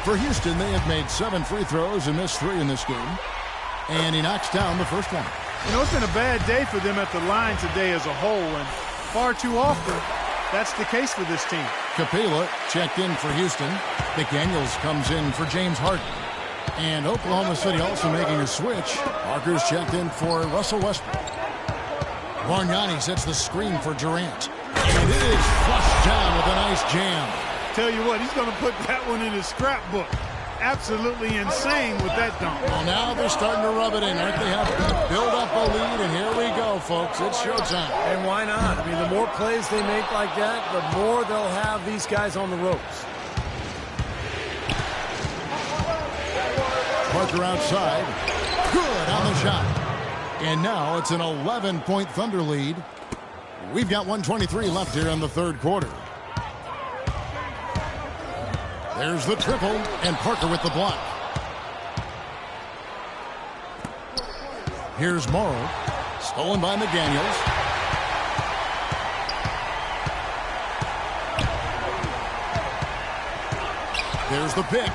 For Houston, they have made 7 free throws and missed 3 in this game. And he knocks down the first one. You know, it's been a bad day for them at the line today as a whole, and far too often, that's the case for this team. Capela checked in for Houston. McDaniels comes in for James Harden. And Oklahoma City also making a switch. Parker's checked in for Russell Westbrook. Bargnani sets the screen for Durant. And it is flushed down with a nice jam. Tell you what, he's going to put that one in his scrapbook. Absolutely insane with that dunk. Well, now they're starting to rub it in, aren't they? Have to build up a lead, and here we go, folks. It's showtime. And why not? I mean, the more plays they make like that, the more they'll have these guys on the ropes. Parker outside. Good on the shot. And now it's an 11-point Thunder lead. We've got 1:23 left here in the third quarter. There's the triple, and Parker with the block. Here's Morrow. Stolen by McDaniels. There's the pick.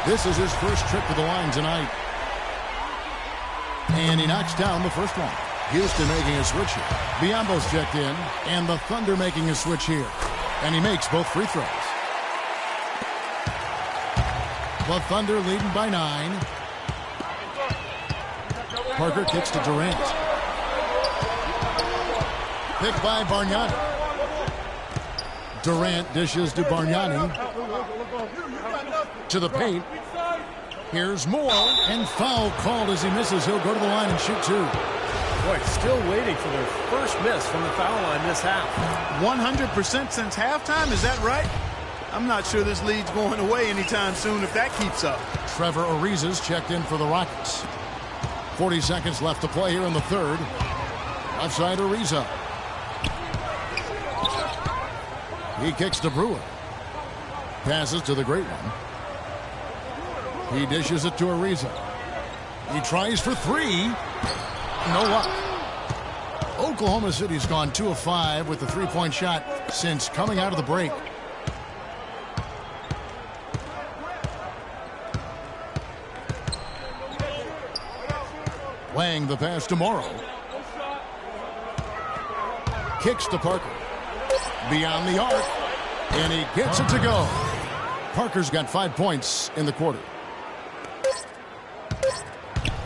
This is his first trip to the line tonight. And he knocks down the first one. Houston making a switch here. Biombo's checked in, and the Thunder making a switch here. And he makes both free throws. The Thunder leading by 9. Parker kicks to Durant. Picked by Bargnani. Durant dishes to Bargnani. To the paint. Here's Moore, and foul called as he misses. He'll go to the line and shoot 2. Boy, still waiting for their first miss from the foul line this half. 100% since halftime, is that right? I'm not sure this lead's going away anytime soon if that keeps up. Trevor Ariza's checked in for the Rockets. 40 seconds left to play here in the third. Left side Ariza. He kicks to Brewer. Passes to the great one. He dishes it to Ariza. He tries for 3. No luck. Oklahoma City's gone 2 of 5 with the three-point shot since coming out of the break. Lang the pass to Morrow. Kicks to Parker. Beyond the arc. And he gets it to go. Parker's got 5 points in the quarter.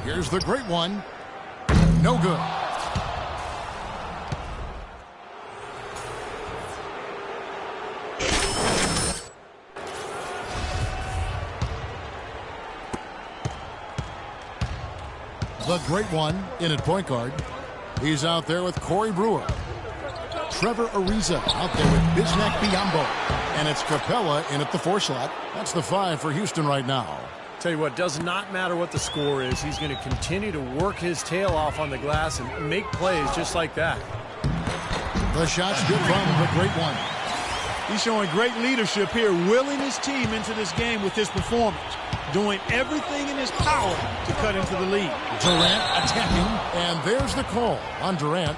Here's the great one. No good. The great one in at point guard. He's out there with Corey Brewer. Trevor Ariza out there with Bismack Biyombo. And it's Capella in at the 4 slot. That's the 5 for Houston right now. Tell you what, does not matter what the score is. He's going to continue to work his tail off on the glass and make plays just like that. The shot's good from the great one. He's showing great leadership here, willing his team into this game with his performance, doing everything in his power to cut into the lead. Durant attacking, and there's the call on Durant.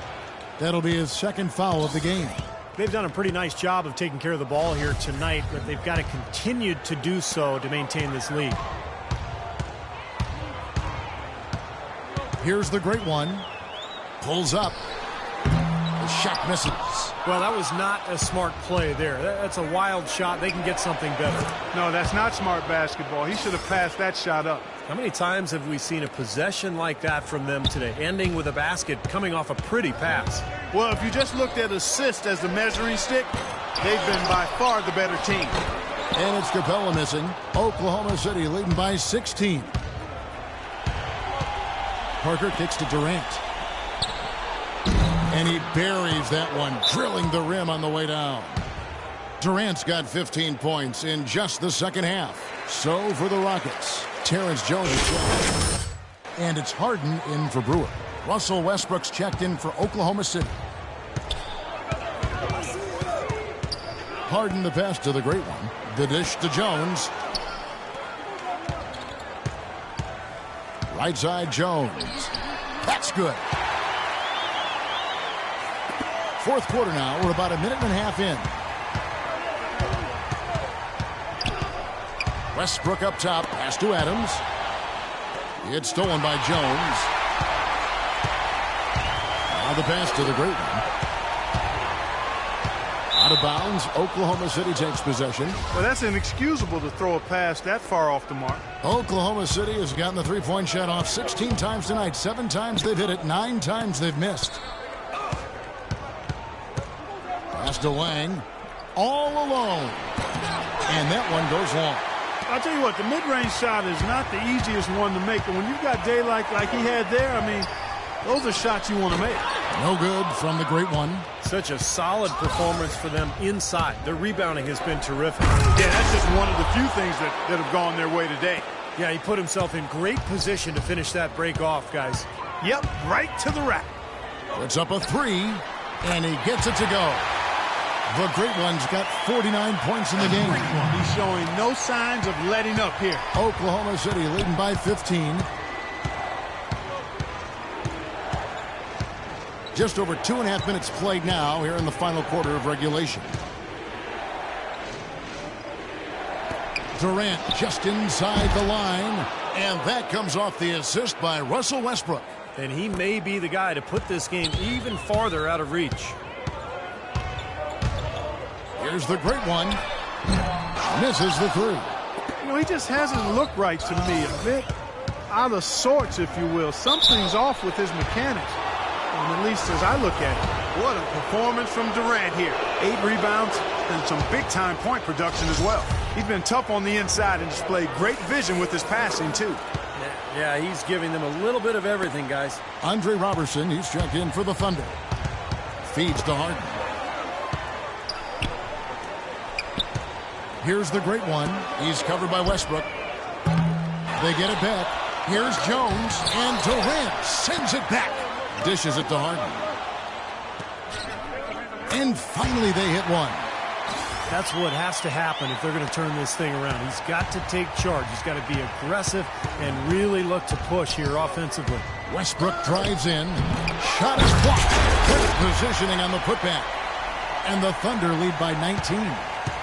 That'll be his second foul of the game. They've done a pretty nice job of taking care of the ball here tonight, but they've got to continue to do so to maintain this lead. Here's the great one. Pulls up. The shot misses. Well, that was not a smart play there. That's a wild shot. They can get something better. No, that's not smart basketball. He should have passed that shot up. How many times have we seen a possession like that from them today, ending with a basket coming off a pretty pass? Well, if you just looked at assists as the measuring stick, they've been by far the better team. And it's Capella missing. Oklahoma City leading by 16. Parker kicks to Durant. And he buries that one, drilling the rim on the way down. Durant's got 15 points in just the second half. So for the Rockets, Terrence Jones is checked. And it's Harden in for Brewer. Russell Westbrook's checked in for Oklahoma City. Harden the pass to the great one. The dish to Jones. Right side Jones. That's good. Fourth quarter now. We're about a minute and a half in. Westbrook up top. Pass to Adams. It's stolen by Jones. Now the pass to the great one. Out of bounds. Oklahoma City takes possession. Well, that's inexcusable to throw a pass that far off the mark. Oklahoma City has gotten the three-point shot off 16 times tonight. 7 times they've hit it. 9 times they've missed. Pass to Lang. All alone. And that one goes long. I'll tell you what, the mid-range shot is not the easiest one to make. But when you've got daylight like he had there, I mean, those are shots you want to make. No good from the great one. Such a solid performance for them inside. Their rebounding has been terrific. Yeah, that's just one of the few things that have gone their way today. Yeah, he put himself in great position to finish that break off, guys. Yep, right to the rack. Puts up a three, and he gets it to go. The great one's got 49 points in the game. He's showing no signs of letting up here. Oklahoma City leading by 15. Just over 2.5 minutes played now here in the final quarter of regulation. Durant just inside the line, and that comes off the assist by Russell Westbrook. And he may be the guy to put this game even farther out of reach. Here's the great one. Misses the three. You know, he just hasn't looked right to me. A bit out of sorts, if you will. Something's off with his mechanics. And at least as I look at it, what a performance from Durant here. 8 rebounds and some big-time point production as well. He's been tough on the inside and displayed great vision with his passing, too. Yeah, he's giving them a little bit of everything, guys. Andre Robertson, he's checked in for the Thunder. Feeds to Harden. Here's the great one. He's covered by Westbrook. They get it back. Here's Jones, and Durant sends it back. Dishes it to Harden. And finally they hit one. That's what has to happen if they're going to turn this thing around. He's got to take charge. He's got to be aggressive and really look to push here offensively. Westbrook drives in. Shot is blocked. Great positioning on the putback. And the Thunder lead by 19.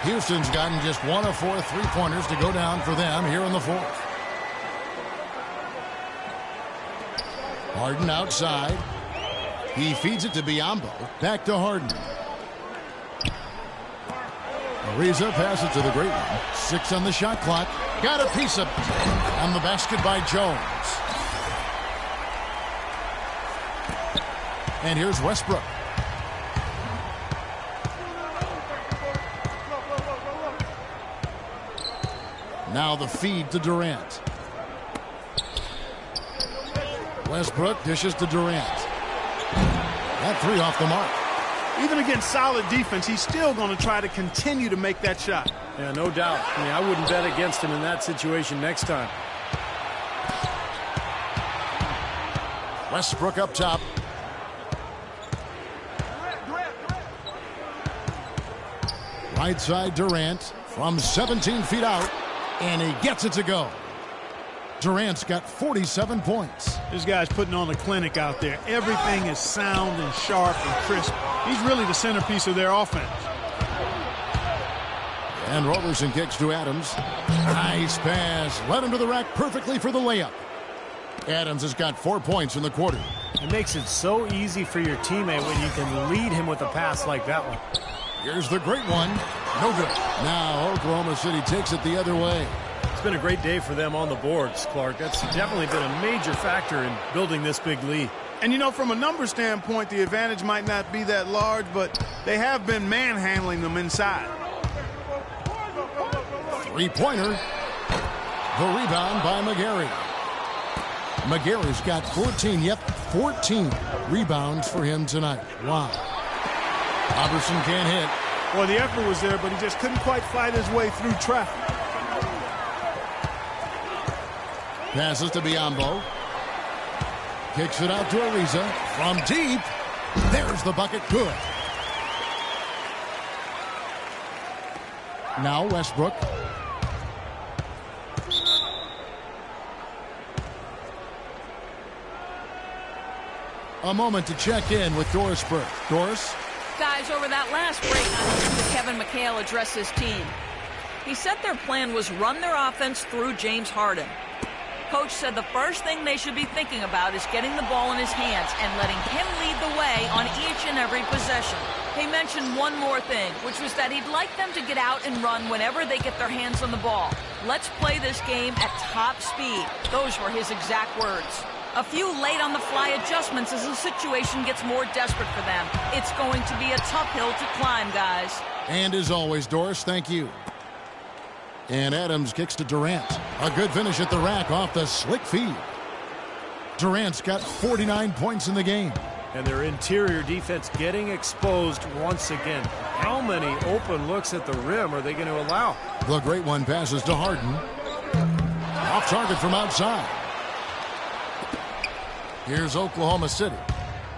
Houston's gotten just 1 of 4 three-pointers to go down for them here in the fourth. Harden outside. He feeds it to Biyombo. Back to Harden. Ariza passes to the great one. 6 on the shot clock. Got a piece of it. On the basket by Jones. And here's Westbrook. Now the feed to Durant. Westbrook dishes to Durant. That three off the mark. Even against solid defense, he's still going to try to continue to make that shot. Yeah, no doubt. I mean, I wouldn't bet against him in that situation next time. Westbrook up top. Right side Durant from 17 feet out, and he gets it to go. Durant's got 47 points. This guy's putting on a clinic out there. Everything is sound and sharp and crisp. He's really the centerpiece of their offense. And Robertson kicks to Adams. Nice pass. Led him to the rack perfectly for the layup. Adams has got 4 points in the quarter. It makes it so easy for your teammate when you can lead him with a pass like that one. Here's the great one. No good. Now Oklahoma City takes it the other way. It's been a great day for them on the boards, Clark. That's definitely been a major factor in building this big lead. And, you know, from a number standpoint, the advantage might not be that large, but they have been manhandling them inside. Three-pointer. The rebound by McGarry. McGarry's got 14, 14 rebounds for him tonight. Wow. Robertson can't hit. Well, the effort was there, but he just couldn't quite fight his way through traffic. Passes to Biyombo. Kicks it out to Ariza. From deep. There's the bucket. Good. Now Westbrook. A moment to check in with Doris Burke. Doris? Guys, over that last break, I listened to Kevin McHale address his team. He said their plan was run their offense through James Harden. Coach said the first thing they should be thinking about is getting the ball in his hands and letting him lead the way on each and every possession. He mentioned one more thing, which was that he'd like them to get out and run whenever they get their hands on the ball. Let's play this game at top speed. Those were his exact words. A few late-on-the-fly adjustments as the situation gets more desperate for them. It's going to be a tough hill to climb, guys. And as always, Doris, thank you. And Adams kicks to Durant. A good finish at the rack off the slick feed. Durant's got 49 points in the game. And their interior defense getting exposed once again. How many open looks at the rim are they going to allow? The great one passes to Harden. Off target from outside. Here's Oklahoma City.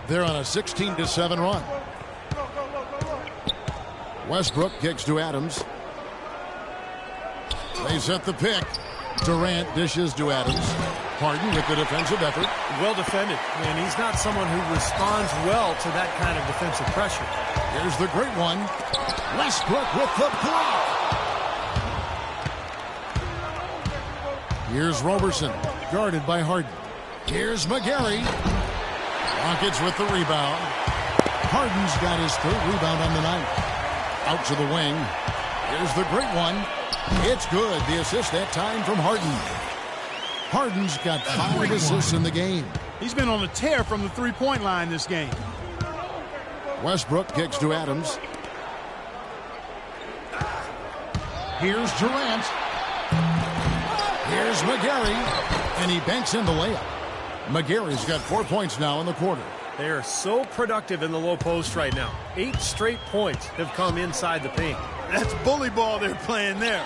They're on a 16-7 run. Westbrook kicks to Adams. They set the pick. Durant dishes to Adams. Harden with the defensive effort. Well defended. And he's not someone who responds well to that kind of defensive pressure. Here's the great one. Westbrook with the block. Here's Roberson, guarded by Harden. Here's McGarry. Rockets with the rebound. Harden's got his third rebound on the night. Out to the wing. Here's the great one. It's good. The assist that time from Harden. Harden's got 5 assists in the game. He's been on a tear from the three-point line this game. Westbrook kicks to Adams. Here's Durant. Here's McGarry. And he banks in the layup. McGarry's got 4 points now in the quarter. They are so productive in the low post right now. 8 straight points have come inside the paint. That's bully ball they're playing there.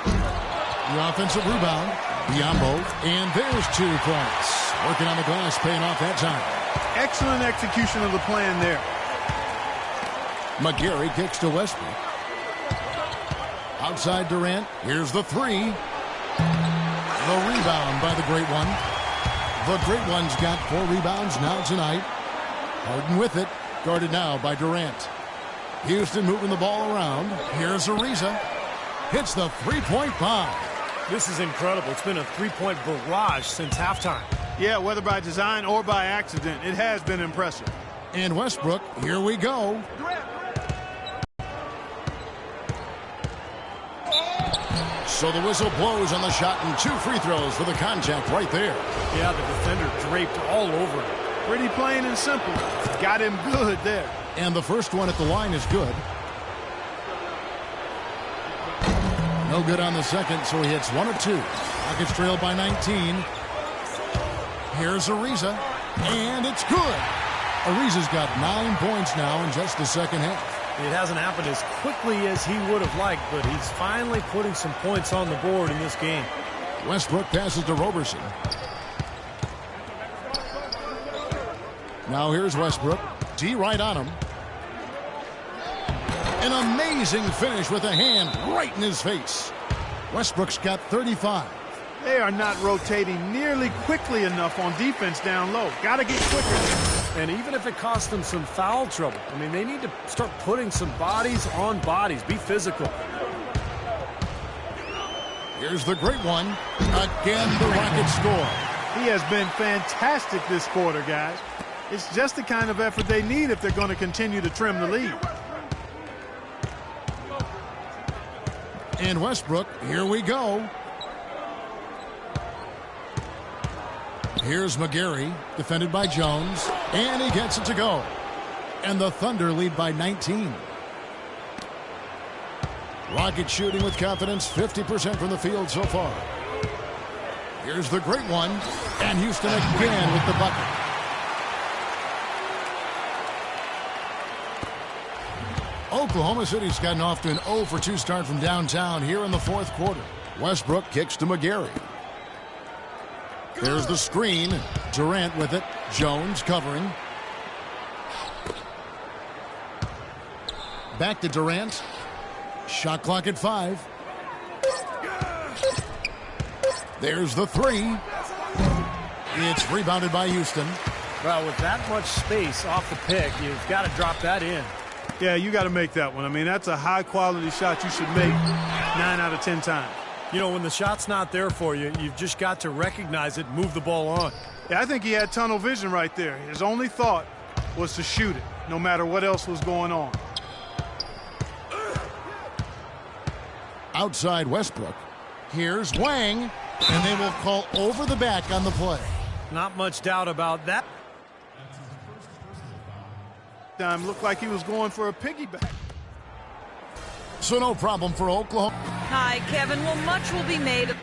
The offensive rebound. Biombo. And there's 2 points. Working on the glass, paying off that time. Excellent execution of the plan there. McGarry kicks to Westbrook. Outside Durant. Here's the 3. The rebound by the great one. The great one's got 4 rebounds now tonight. Harden with it. Guarded now by Durant. Houston moving the ball around. Here's Ariza. Hits the three-point bomb. This is incredible. It's been a three-point barrage since halftime. Yeah, whether by design or by accident, it has been impressive. And Westbrook, here we go. So the whistle blows on the shot and 2 free throws for the contact right there. Yeah, the defender draped all over him. Pretty plain and simple. Got him good there. And the first one at the line is good. No good on the second, so he hits 1 of 2. Rockets trail by 19. Here's Ariza. And it's good. Ariza's got 9 points now in just the second half. It hasn't happened as quickly as he would have liked, but he's finally putting some points on the board in this game. Westbrook passes to Roberson. Now here's Westbrook. D right on him. An amazing finish with a hand right in his face. Westbrook's got 35. They are not rotating nearly quickly enough on defense down low. Got to get quicker. And even if it costs them some foul trouble, I mean, they need to start putting some bodies on bodies. Be physical. Here's the great one. Again, the Rockets score. He has been fantastic this quarter, guys. It's just the kind of effort they need if they're going to continue to trim the lead. And Westbrook, here we go. Here's McGarry, defended by Jones, and he gets it to go. And the Thunder lead by 19. Rockets shooting with confidence, 50% from the field so far. Here's the great one, and Houston again with the bucket. Oklahoma City's gotten off to an 0-for-2 start from downtown here in the fourth quarter. Westbrook kicks to McGarry. There's the screen. Durant with it. Jones covering. Back to Durant. Shot clock at 5. There's the 3. It's rebounded by Houston. Well, with that much space off the pick, you've got to drop that in. Yeah, you got to make that one. I mean, that's a high-quality shot you should make 9 out of 10 times. You know, when the shot's not there for you, you've just got to recognize it, move the ball on. Yeah, I think he had tunnel vision right there. His only thought was to shoot it, no matter what else was going on. Outside Westbrook. Here's Wang, and they will call over the back on the play. Not much doubt about that. Time looked like he was going for a piggyback. So no problem for Oklahoma. Hi, Kevin. Well, much will be made of